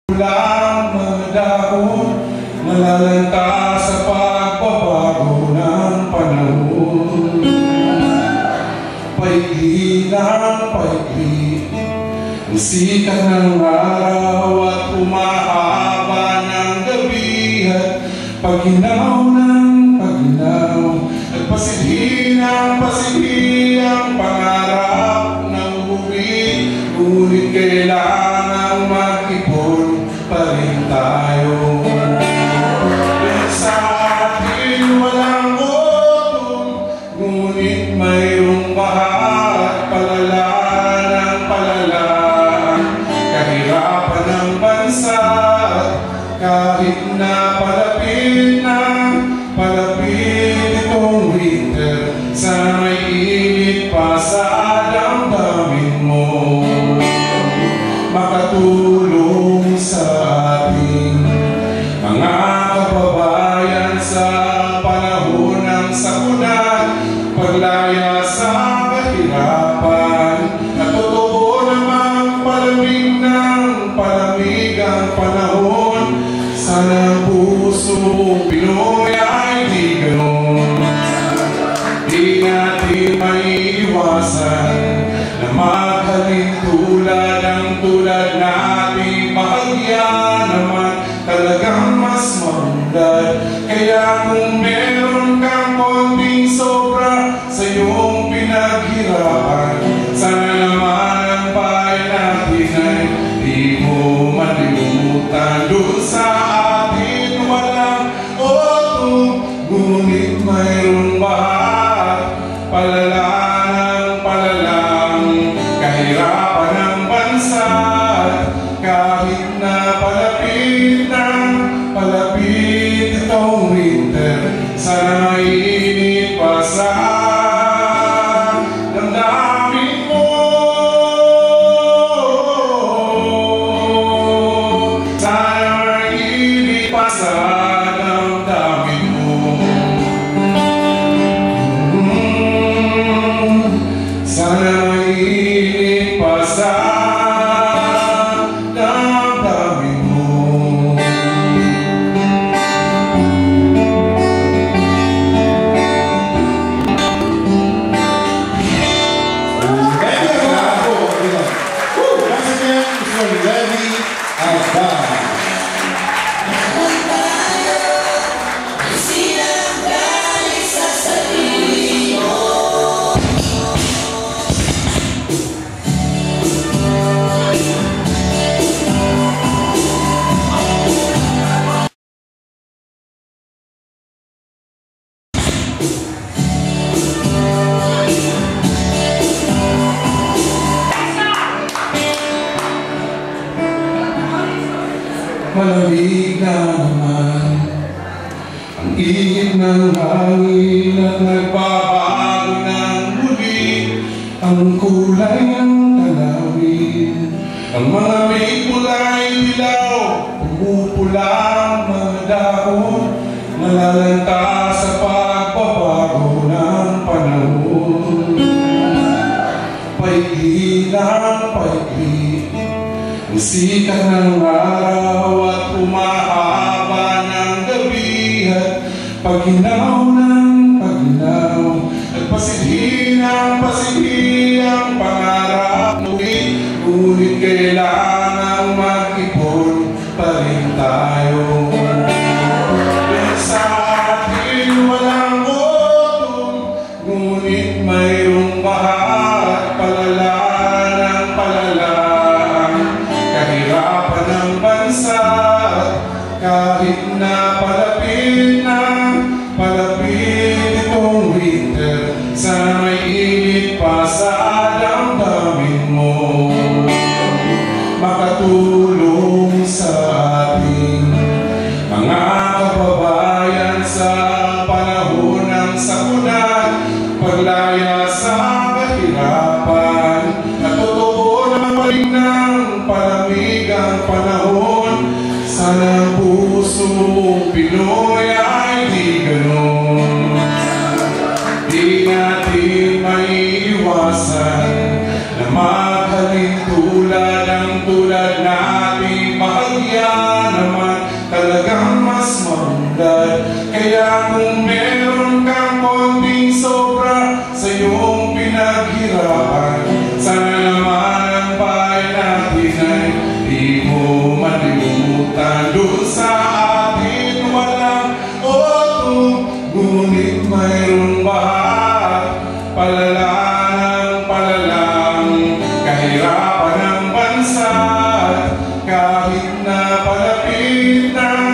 Pulang madahon, nalalanta sa pagbabago ng panahon. Paigli ng paigli ang sikat ng araw at humahaba ng gabi at paginaw ng paginaw at pasidhi ng pasidhi ang pangarap ng uwi. Ngunit kailangang mag-ipon pa rin tayo. Sa atin walang utong, ngunit mayroong baha at palala ng palala. Kahirapan ng bansa kahit na palapit itong winter. Sana may init pa sa damdamin mo, makatulong sa ating mga kababayan sa panahon ng sakuna, paglaya sa kahirapan. At totoo namang palamig ng palamig ang panahon. Sana puso Pinoy ay di ganon. Di natin maiiwasan na maghalin tulad ang tulad nating bahagya naman talagang mas maunlad. Kaya kung meron kang konting sobra sa iyong pinaghirapan, sana naman ang bayan natin ay di mo malimutan. Doon sa atin walang utong, ngunit mayroong baha, palala ng palalang kahirapan ng bansa. Kahit na palapit itong winter, sana mainit pa sa damdamin mo. Sana mainit pa sa damdamin mo. Sana mainit pa sa damdamin mo. Malamig na naman ang ihip ng hangin at nagbabago ng muli ang kulay ng tanawin. Ang mga may kulay dilaw, pumupula ang mga dahon, nalalanta sa pagbabago ng panahon. Paigli ng paigli ang sikat ng araw at humahaba ng gabi at paginaw ng paginaw at pasidhi ng pasidhi ang pangarap ng uwi. Ngunit kailangang mag-ipon pa rin tayo. Sa atin walang utong, ngunit mayroong baha at palala ng palala. Kahirapan ng bansa kahit na palapit itong winter. Sana may init pa sa damdamin mo, makatulong sa ating mga kababayan sa panahon ng sakuna, paglaya sa kahirapan. At totoo naman ng palamig ang panahon. Sana puso Pinoy ay di ganon. Di natin maiiwasan na maghalin tulad ang tulad nating bahagya kaya naman talagang mas maulad. Kaya kung meron kang konting sobra sa iyong pinaghirapan, sana naman ang bayan natin ay di mo malimutan. Doon sa atin walang otong, ngunit mayroon bahat. Palala ng palalang kahirapan ng bansa, kahit na palapit na